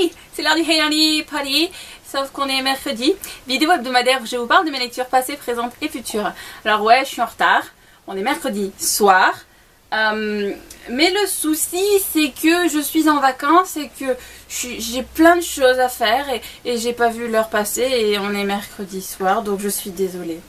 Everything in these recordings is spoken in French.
Hey, c'est l'heure du Hey Lundi Party, sauf qu'on est mercredi. Vidéo hebdomadaire où je vous parle de mes lectures passées, présentes et futures. Alors ouais, je suis en retard, on est mercredi soir. Mais le souci c'est que je suis en vacances et que j'ai plein de choses à faire et j'ai pas vu l'heure passer et on est mercredi soir, donc je suis désolée.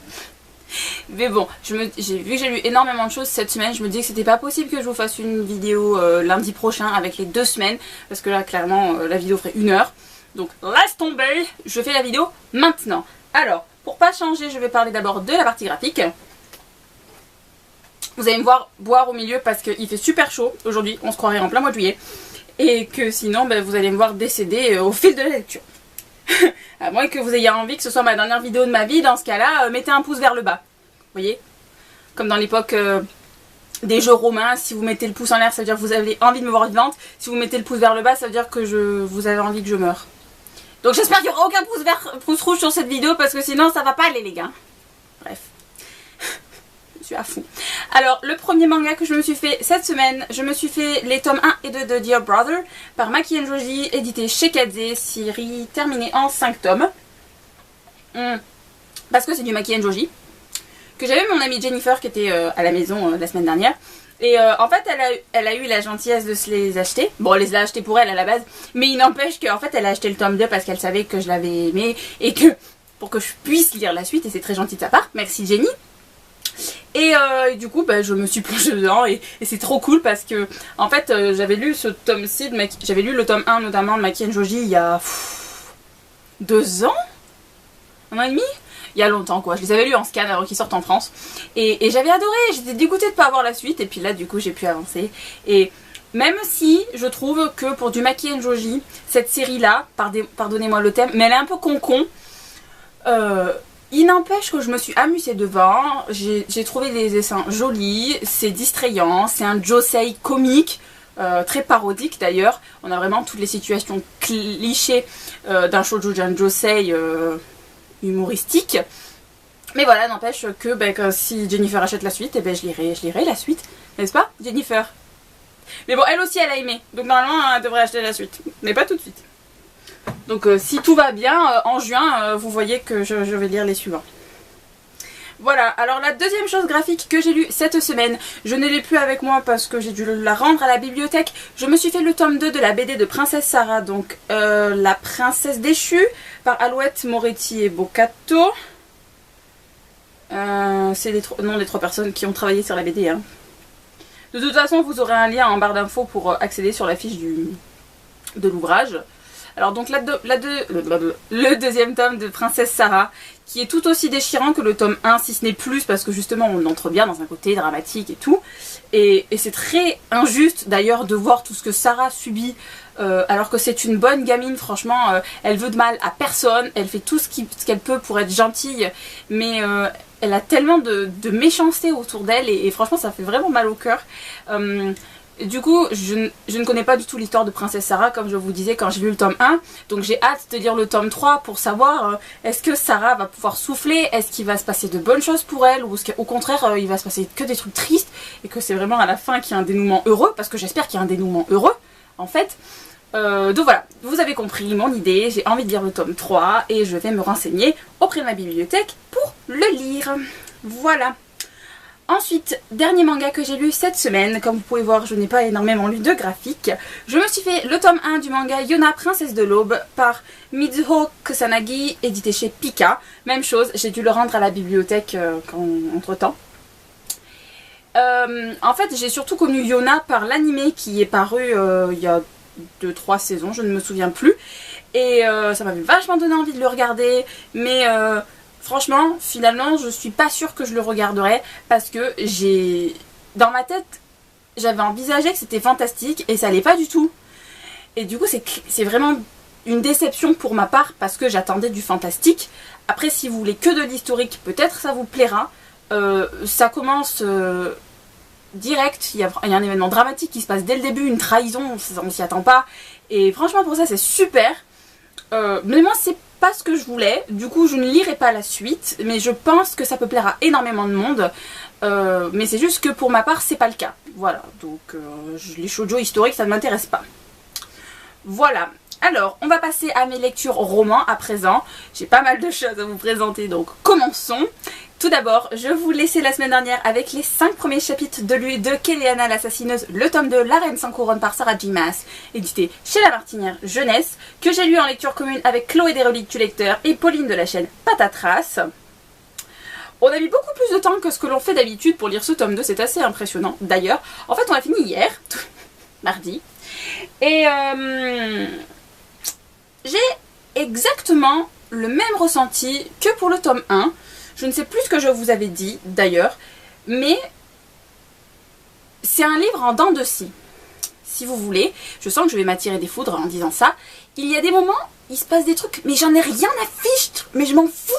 Mais bon, vu que j'ai lu énormément de choses cette semaine, je me dis que c'était pas possible que je vous fasse une vidéo lundi prochain avec les 2 semaines, parce que là clairement la vidéo ferait 1 heure. Donc laisse tomber, je fais la vidéo maintenant. Alors, pour pas changer, je vais parler d'abord de la partie graphique. Vous allez me voir boire au milieu parce qu'il fait super chaud aujourd'hui, on se croirait en plein mois de juillet. Et que sinon, vous allez me voir décéder au fil de la lecture. À moins que vous ayez envie que ce soit ma dernière vidéo de ma vie, dans ce cas-là, mettez un pouce vers le bas. Vous voyez? Comme dans l'époque des jeux romains, si vous mettez le pouce en l'air, ça veut dire que vous avez envie de me voir vivante. Si vous mettez le pouce vers le bas, ça veut dire que vous avez envie que je meure. Donc j'espère qu'il n'y aura aucun pouce rouge sur cette vidéo, parce que sinon ça va pas aller les gars. Bref. Je suis à fond. Alors, le premier manga que je me suis fait cette semaine, je me suis fait les tomes 1 et 2 de Dear Brother par Maki Joji, édité chez Kaze, série terminée en 5 tomes. Parce que c'est du Maki Joji. Que j'avais mon amie Jennifer qui était à la maison la semaine dernière. Et en fait, elle a eu la gentillesse de se les acheter. Bon, elle les a achetés pour elle à la base. Mais il n'empêche qu'en fait, elle a acheté le tome 2 parce qu'elle savait que je l'avais aimé. Et que, pour que je puisse lire la suite. Et c'est très gentil de sa part. Merci Jenny. Et du coup je me suis plongée dedans et c'est trop cool parce que en fait j'avais lu ce tome-ci, j'avais lu le tome 1 notamment de Maki Joji il y a 2 ans, 1 an et demi, il y a longtemps quoi, je les avais lus en scan avant qu'ils sortent en France et j'avais adoré, j'étais dégoûtée de pas avoir la suite et puis là du coup j'ai pu avancer. Et même si je trouve que pour du Maki Joji, cette série là, pardonnez-moi le thème, mais elle est un peu con-con. Il n'empêche que je me suis amusée devant, j'ai trouvé les dessins jolis, c'est distrayant, c'est un josei comique, très parodique d'ailleurs. On a vraiment toutes les situations clichés d'un shoujo, d'un josei humoristique. Mais voilà, n'empêche que si Jennifer achète la suite, je lirai la suite, n'est-ce pas Jennifer? Mais bon, elle aussi elle a aimé, donc normalement elle devrait acheter la suite, mais pas tout de suite. Donc si tout va bien, en juin, vous voyez que je vais lire les suivants. Voilà, alors la deuxième chose graphique que j'ai lue cette semaine, je ne l'ai plus avec moi parce que j'ai dû la rendre à la bibliothèque. Je me suis fait le tome 2 de la BD de Princesse Sarah, donc La Princesse Déchue, par Alouette, Moretti et Boccato. C'est les noms des 3 personnes qui ont travaillé sur la BD. Hein. De toute façon, vous aurez un lien en barre d'infos pour accéder sur la fiche de l'ouvrage. Alors donc le deuxième tome de Princesse Sarah, qui est tout aussi déchirant que le tome 1, si ce n'est plus, parce que justement on entre bien dans un côté dramatique et tout. Et c'est très injuste d'ailleurs de voir tout ce que Sarah subit, alors que c'est une bonne gamine, franchement, elle veut de mal à personne, elle fait tout ce qu'elle peut pour être gentille, mais elle a tellement de méchanceté autour d'elle et franchement ça fait vraiment mal au cœur. Du coup, je ne connais pas du tout l'histoire de Princesse Sarah, comme je vous disais quand j'ai lu le tome 1. Donc j'ai hâte de lire le tome 3 pour savoir est-ce que Sarah va pouvoir souffler, est-ce qu'il va se passer de bonnes choses pour elle, ou est-ce qu'au contraire il va se passer que des trucs tristes, et que c'est vraiment à la fin qu'il y a un dénouement heureux, parce que j'espère qu'il y a un dénouement heureux, en fait. Donc voilà, vous avez compris mon idée, j'ai envie de lire le tome 3, et je vais me renseigner auprès de ma bibliothèque pour le lire. Voilà. Ensuite, dernier manga que j'ai lu cette semaine, comme vous pouvez voir je n'ai pas énormément lu de graphiques. Je me suis fait le tome 1 du manga Yona, Princesse de l'Aube par Mizuho Kusanagi, édité chez Pika. Même chose, j'ai dû le rendre à la bibliothèque entre temps. En fait j'ai surtout connu Yona par l'anime qui est paru il y a 2-3 saisons, je ne me souviens plus. Et ça m'avait vachement donné envie de le regarder, mais... franchement, finalement, je suis pas sûre que je le regarderai parce que dans ma tête, j'avais envisagé que c'était fantastique et ça l'est pas du tout. Et du coup, c'est vraiment une déception pour ma part parce que j'attendais du fantastique. Après, si vous voulez que de l'historique, peut-être ça vous plaira. Ça commence direct, il y a un événement dramatique qui se passe dès le début, une trahison, on s'y attend pas. Et franchement, pour ça, c'est super. Mais moi, c'est pas ce que je voulais, du coup je ne lirai pas la suite, mais je pense que ça peut plaire à énormément de monde, mais c'est juste que pour ma part c'est pas le cas, voilà, donc les shoujo historiques ça ne m'intéresse pas. Voilà, Alors, on va passer à mes lectures romans à présent. J'ai pas mal de choses à vous présenter, donc commençons. Tout d'abord, je vous laissais la semaine dernière avec les 5 premiers chapitres de Kéléana l'assassineuse, le tome 2, La Reine sans couronne par Sarah J. Maas, édité chez La Martinière Jeunesse, que j'ai lu en lecture commune avec Chloé des Reliques du Lecteur et Pauline de la chaîne Patatras. On a mis beaucoup plus de temps que ce que l'on fait d'habitude pour lire ce tome 2, c'est assez impressionnant. D'ailleurs, en fait on a fini hier, mardi, et j'ai exactement le même ressenti que pour le tome 1. Je ne sais plus ce que je vous avais dit d'ailleurs, mais c'est un livre en dents de scie. Si vous voulez, je sens que je vais m'attirer des foudres en disant ça. Il y a des moments, il se passe des trucs, mais j'en ai rien à fiche, mais je m'en fous,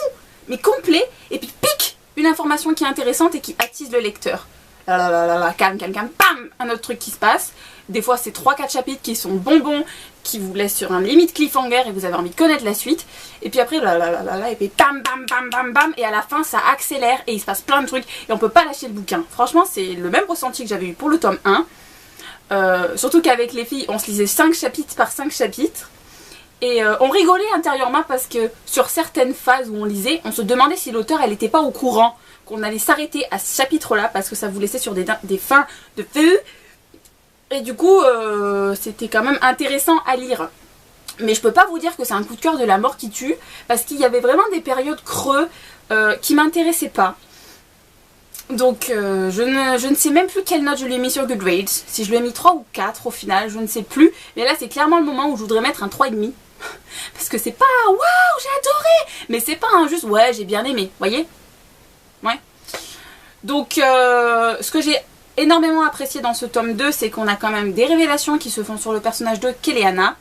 mais complet, et puis pique une information qui est intéressante et qui attise le lecteur. Calme, pam, un autre truc qui se passe. Des fois c'est 3-4 chapitres qui sont bonbons, qui vous laissent sur un limite cliffhanger et vous avez envie de connaître la suite. Et puis après et puis bam bam bam bam bam, et à la fin ça accélère et il se passe plein de trucs et on peut pas lâcher le bouquin. Franchement c'est le même ressenti que j'avais eu pour le tome 1. Surtout qu'avec les filles on se lisait 5 chapitres par 5 chapitres. Et on rigolait intérieurement parce que sur certaines phases où on lisait, on se demandait si l'auteur elle était pas au courant qu'on allait s'arrêter à ce chapitre-là parce que ça vous laissait sur des fins de feu. Et du coup, c'était quand même intéressant à lire. Mais je peux pas vous dire que c'est un coup de cœur de La Mort qui tue, parce qu'il y avait vraiment des périodes creux qui m'intéressaient pas. Donc je ne sais même plus quelle note je lui ai mis sur Goodreads. Si je lui ai mis 3 ou 4 au final, je ne sais plus. Mais là c'est clairement le moment où je voudrais mettre un 3,5. Parce que c'est pas waouh j'ai adoré, mais c'est pas un juste ouais j'ai bien aimé, voyez. Ouais. Donc ce que j'ai énormément apprécié dans ce tome 2, c'est qu'on a quand même des révélations qui se font sur le personnage de Kéléana.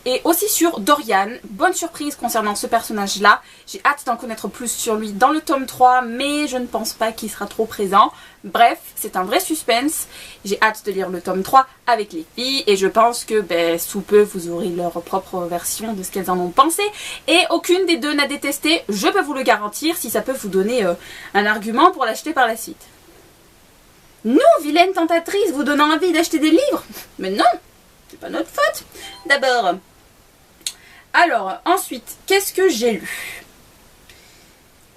Et aussi sur Dorian. Bonne surprise concernant ce personnage là. J'ai hâte d'en connaître plus sur lui dans le tome 3, mais je ne pense pas qu'il sera trop présent. Bref, c'est un vrai suspense. J'ai hâte de lire le tome 3 avec les filles et je pense que sous peu vous aurez leur propre version de ce qu'elles en ont pensé. Et aucune des deux n'a détesté, je peux vous le garantir, si ça peut vous donner un argument pour l'acheter par la suite. Nous, vilaine tentatrice, vous donnant envie d'acheter des livres? Mais non, c'est pas notre faute. D'abord. Alors, ensuite, qu'est-ce que j'ai lu?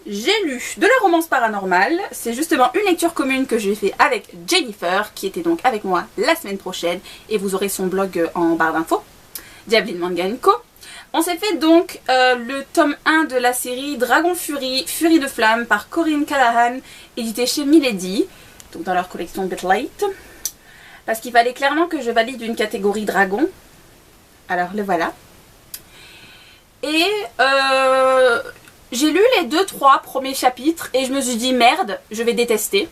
J'ai lu de la romance paranormale. C'est justement une lecture commune que j'ai fait avec Jennifer, qui était donc avec moi la semaine prochaine. Et vous aurez son blog en barre d'infos. Diabline Manga & Co. On s'est fait donc le tome 1 de la série Dragon Fury, Furie de Flamme par Corinne Callahan, édité chez Milady. Donc dans leur collection Bit Late, parce qu'il fallait clairement que je valide une catégorie dragon. Alors le voilà. Et j'ai lu les 2-3 premiers chapitres et je me suis dit merde, je vais détester.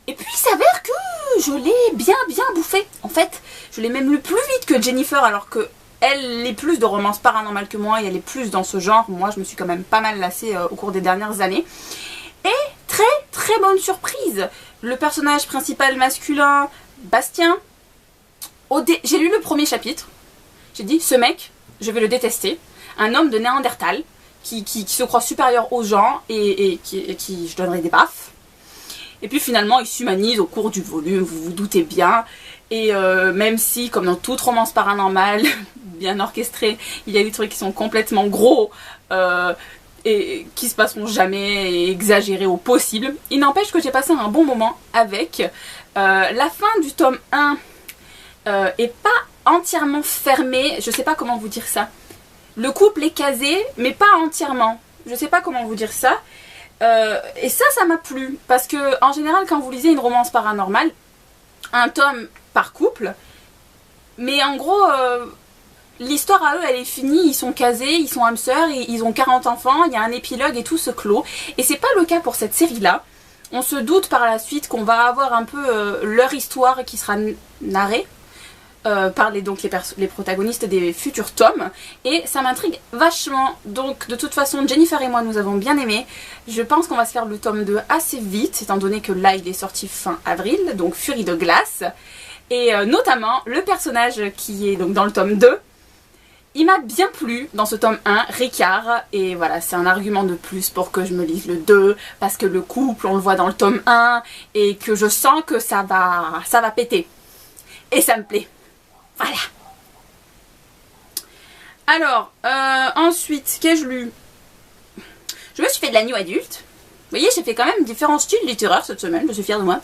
Et puis il s'avère que je l'ai bien bouffé. En fait, je l'ai même lu plus vite que Jennifer, alors que elle lit plus de romance paranormale que moi et elle est plus dans ce genre. Moi je me suis quand même pas mal lassée au cours des dernières années. Et très bonne surprise. Le personnage principal masculin, Bastien, j'ai lu le premier chapitre. J'ai dit, ce mec, je vais le détester. Un homme de Néandertal qui se croit supérieur aux gens et qui je donnerai des baffes. Et puis finalement, il s'humanise au cours du volume, vous vous doutez bien. Et même si, comme dans toute romance paranormale, bien orchestrée, il y a des trucs qui sont complètement gros, et qui se passeront jamais et exagérés au possible. Il n'empêche que j'ai passé un bon moment avec. La fin du tome 1 est pas entièrement fermée, je sais pas comment vous dire ça. Le couple est casé, mais pas entièrement. Je sais pas comment vous dire ça. Et ça m'a plu, parce que en général quand vous lisez une romance paranormale, un tome par couple, mais en gros... l'histoire à eux elle est finie, ils sont casés, ils sont âmes sœurs, ils ont 40 enfants, il y a un épilogue et tout se clôt. Et c'est pas le cas pour cette série là. On se doute par la suite qu'on va avoir un peu leur histoire qui sera narrée par les protagonistes des futurs tomes. Et ça m'intrigue vachement. Donc de toute façon Jennifer et moi nous avons bien aimé. Je pense qu'on va se faire le tome 2 assez vite, étant donné que là il est sorti fin avril, donc Furie de glace. Et notamment le personnage qui est donc dans le tome 2. Il m'a bien plu dans ce tome 1, Ricard, et voilà, c'est un argument de plus pour que je me lise le 2, parce que le couple, on le voit dans le tome 1, et que je sens que ça va péter. Et ça me plaît. Voilà. Alors, ensuite, qu'ai-je lu? Je me suis fait de la new adulte. Vous voyez, j'ai fait quand même différents styles littéraires cette semaine, je suis fière de moi.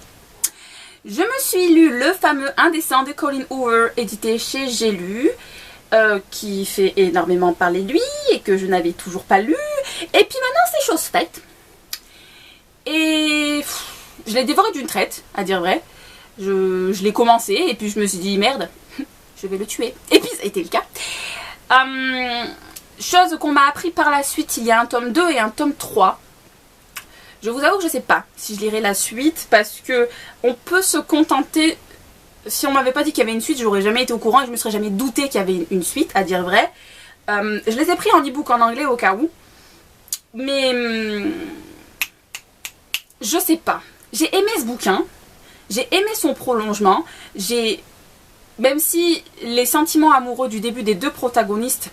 Je me suis lu le fameux Indécent de Colleen Hoover, édité chez J'ai lu, qui fait énormément parler de lui et que je n'avais toujours pas lu. Et puis maintenant, c'est chose faite. Et je l'ai dévoré d'une traite, à dire vrai. Je l'ai commencé et puis je me suis dit merde, je vais le tuer. Et puis ça a été le cas. Chose qu'on m'a appris par la suite, il y a un tome 2 et un tome 3. Je vous avoue que je sais pas si je lirai la suite parce que on peut se contenter. Si on m'avait pas dit qu'il y avait une suite, j'aurais jamais été au courant et je me serais jamais douté qu'il y avait une suite, à dire vrai. Je les ai pris en e-book en anglais au cas où. Mais je sais pas. J'ai aimé ce bouquin. J'ai aimé son prolongement. Même si les sentiments amoureux du début des deux protagonistes,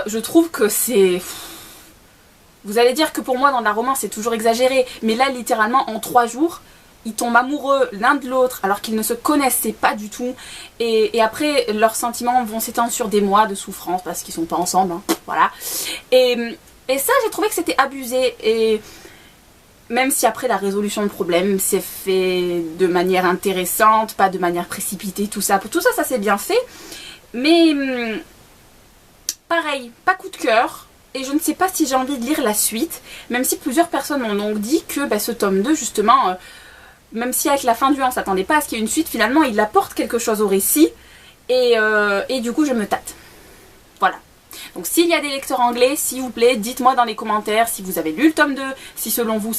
je trouve que c'est... Vous allez dire que pour moi dans la romance c'est toujours exagéré, mais là littéralement en 3 jours, ils tombent amoureux l'un de l'autre alors qu'ils ne se connaissaient pas du tout. Et après leurs sentiments vont s'étendre sur des mois de souffrance parce qu'ils sont pas ensemble, hein, voilà. Et ça j'ai trouvé que c'était abusé. Et même si après la résolution de problème s'est fait de manière intéressante, pas de manière précipitée, tout ça ça s'est bien fait. Mais pareil, pas coup de cœur. Et je ne sais pas si j'ai envie de lire la suite, même si plusieurs personnes m'ont donc dit que ce tome 2 justement, même si avec la fin du 1 on s'attendait pas à ce qu'il y ait une suite, finalement il apporte quelque chose au récit. Et du coup je me tâte. Voilà. Donc s'il y a des lecteurs anglais, s'il vous plaît, dites-moi dans les commentaires si vous avez lu le tome 2, si selon vous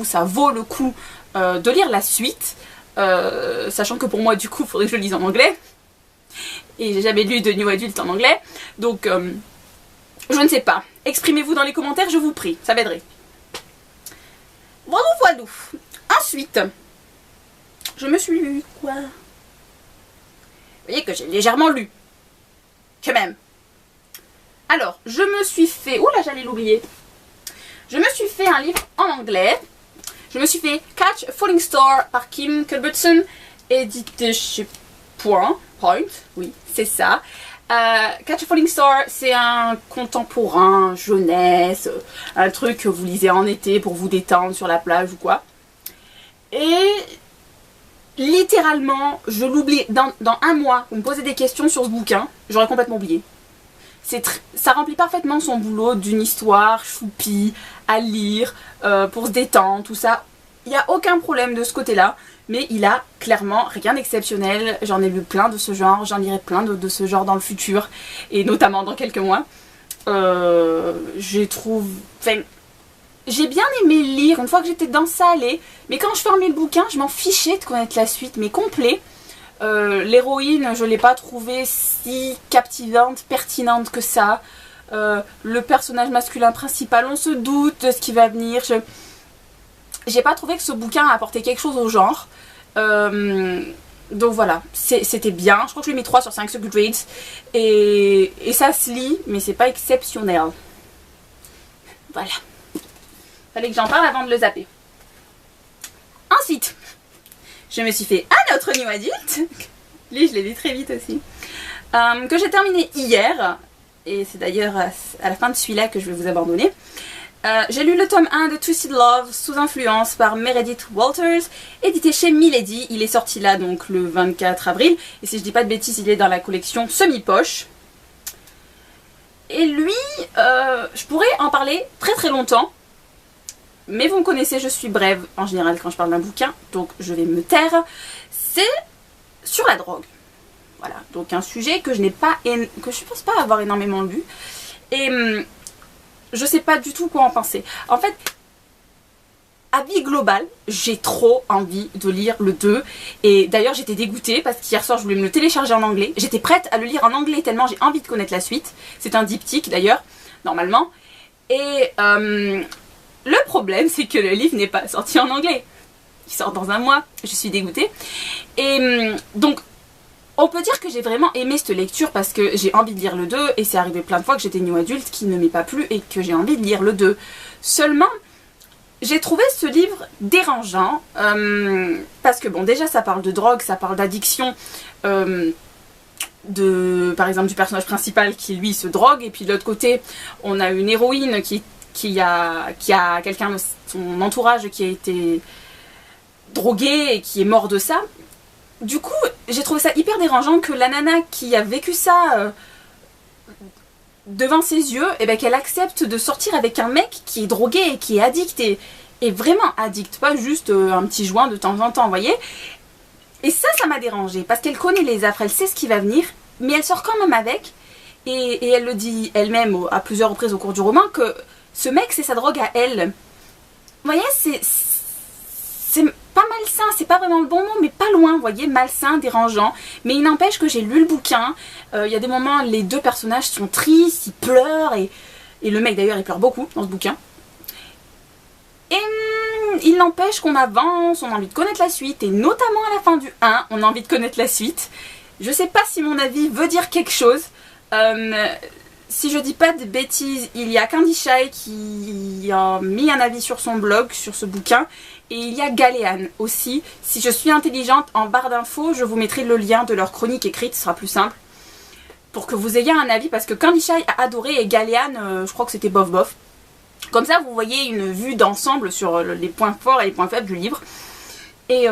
ça vaut le coup de lire la suite. Sachant que pour moi du coup il faudrait que je le lise en anglais. Et j'ai jamais lu de New Adult en anglais. Donc je ne sais pas. Exprimez-vous dans les commentaires, je vous prie. Ça m'aiderait. Voilà. Ensuite, je me suis lu quoi? Vous voyez que j'ai légèrement lu. Quand même. Alors, je me suis fait... Ouh là, j'allais l'oublier. Je me suis fait un livre en anglais. Je me suis fait Catch a Falling Star par Kim Culbertson, édité chez Point. Oui, c'est ça. Catch a Falling Star, c'est un contemporain, jeunesse, un truc que vous lisez en été pour vous détendre sur la plage ou quoi. Et littéralement, je l'oublie. Dans un mois, vous me posez des questions sur ce bouquin, j'aurais complètement oublié. Ça remplit parfaitement son boulot d'une histoire choupie à lire, pour se détendre, tout ça. Il n'y a aucun problème de ce côté-là. Mais il a clairement rien d'exceptionnel. J'en ai lu plein de ce genre, j'en lirai plein de ce genre dans le futur, et notamment dans quelques mois. J'ai bien aimé lire, une fois que j'étais dedans ça allait, mais quand je fermais le bouquin, je m'en fichais de connaître la suite, mais complet. L'héroïne, je l'ai pas trouvée si captivante, pertinente que ça. Le personnage masculin principal, on se doute de ce qui va venir. J'ai pas trouvé que ce bouquin apportait quelque chose au genre. Donc voilà, c'était bien. Je crois que je lui ai mis 3 sur 5 sur Goodreads. Et ça se lit, mais c'est pas exceptionnel. Voilà. Fallait que j'en parle avant de le zapper. Ensuite, je me suis fait un autre New Adult. Lui, je l'ai lu très vite aussi. Que j'ai terminé hier. Et c'est d'ailleurs à la fin de celui-là que je vais vous abandonner. J'ai lu le tome 1 de Twisted Love sous influence par Meredith Walters, édité chez Milady. Il est sorti là donc le 24 avril. Et si je dis pas de bêtises, il est dans la collection semi-poche. Et lui, je pourrais en parler très très longtemps. Mais vous me connaissez, je suis brève en général quand je parle d'un bouquin. Donc je vais me taire. C'est sur la drogue. Voilà, donc un sujet que je pense pas avoir énormément lu. Et... je sais pas du tout quoi en penser. En fait, avis global, j'ai trop envie de lire le 2. Et d'ailleurs, j'étais dégoûtée parce qu'hier soir, je voulais me le télécharger en anglais. J'étais prête à le lire en anglais tellement j'ai envie de connaître la suite. C'est un diptyque d'ailleurs, normalement. Et le problème, c'est que le livre n'est pas sorti en anglais. Il sort dans un mois. Je suis dégoûtée. Et donc... on peut dire que j'ai vraiment aimé cette lecture parce que j'ai envie de lire le 2 et c'est arrivé plein de fois que j'étais new adulte qui ne m'est pas plu et que j'ai envie de lire le 2. Seulement, j'ai trouvé ce livre dérangeant parce que bon, déjà ça parle de drogue, ça parle d'addiction. par exemple, du personnage principal qui lui se drogue, et puis de l'autre côté, on a une héroïne qui a quelqu'un de son entourage qui a été drogué et qui est mort de ça. Du coup, j'ai trouvé ça hyper dérangeant que la nana qui a vécu ça devant ses yeux, et ben, qu'elle accepte de sortir avec un mec qui est drogué et qui est addict, et vraiment addict, pas juste un petit joint de temps en temps, vous voyez. Et ça m'a dérangée, parce qu'elle connaît les affres, elle sait ce qui va venir, mais elle sort quand même avec, et elle le dit elle-même à plusieurs reprises au cours du roman, que ce mec c'est sa drogue à elle. Vous voyez, c'est pas malsain, c'est pas vraiment le bon mot, mais pas loin, vous voyez, malsain, dérangeant. Mais il n'empêche que j'ai lu le bouquin, il y a des moments, les deux personnages sont tristes, ils pleurent, et le mec d'ailleurs il pleure beaucoup dans ce bouquin. Et il n'empêche qu'on avance, on a envie de connaître la suite, et notamment à la fin du 1, on a envie de connaître la suite. Je sais pas si mon avis veut dire quelque chose. Si je dis pas de bêtises, il y a Candy Shy qui a mis un avis sur son blog, sur ce bouquin, et il y a Galéane aussi. Si je suis intelligente, en barre d'infos, je vous mettrai le lien de leur chronique écrite, ce sera plus simple, pour que vous ayez un avis, parce que Candy Shy a adoré, et Galéane, je crois que c'était bof bof. Comme ça, vous voyez une vue d'ensemble sur les points forts et les points faibles du livre. Et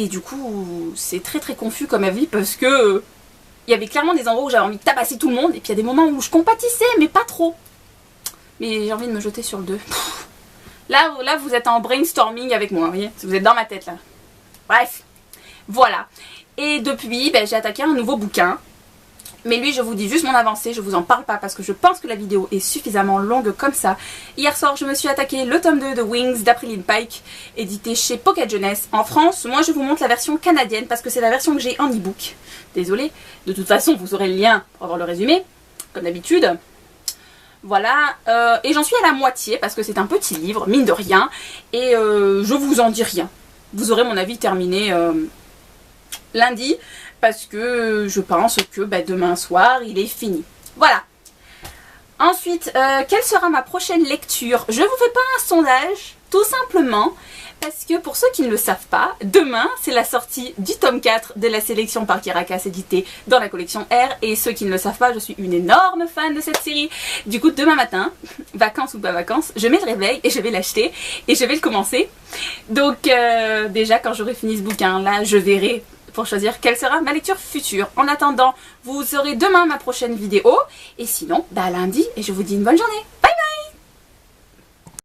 du coup, c'est très très confus comme avis, parce que il y avait clairement des endroits où j'avais envie de tabasser tout le monde, et puis il y a des moments où je compatissais, mais pas trop. Mais j'ai envie de me jeter sur le 2. Là, vous êtes en brainstorming avec moi, vous voyez, vous êtes dans ma tête là. Bref, voilà. Et depuis, ben, j'ai attaqué un nouveau bouquin. Mais lui, je vous dis juste mon avancée, je vous en parle pas parce que je pense que la vidéo est suffisamment longue comme ça. Hier soir, je me suis attaqué le tome 2 de Wings d'Apriline Pike, édité chez Pocket Jeunesse en France. Moi, je vous montre la version canadienne parce que c'est la version que j'ai en e-book. Désolée, de toute façon, vous aurez le lien pour avoir le résumé, comme d'habitude. Voilà, et j'en suis à la moitié parce que c'est un petit livre, mine de rien, et je vous en dis rien. Vous aurez mon avis terminé lundi, parce que je pense que bah, demain soir, il est fini. Voilà. Ensuite, quelle sera ma prochaine lecture? Je ne vous fais pas un sondage, tout simplement, parce que pour ceux qui ne le savent pas, demain, c'est la sortie du tome 4 de la sélection par Kirakas édité dans la collection R. Et ceux qui ne le savent pas, je suis une énorme fan de cette série. Du coup, demain matin, vacances ou pas vacances, je mets le réveil et je vais l'acheter et je vais le commencer. Donc, déjà, quand j'aurai fini ce bouquin-là, je verrai pour choisir quelle sera ma lecture future. En attendant, vous aurez demain ma prochaine vidéo. Et sinon, bah lundi, et je vous dis une bonne journée.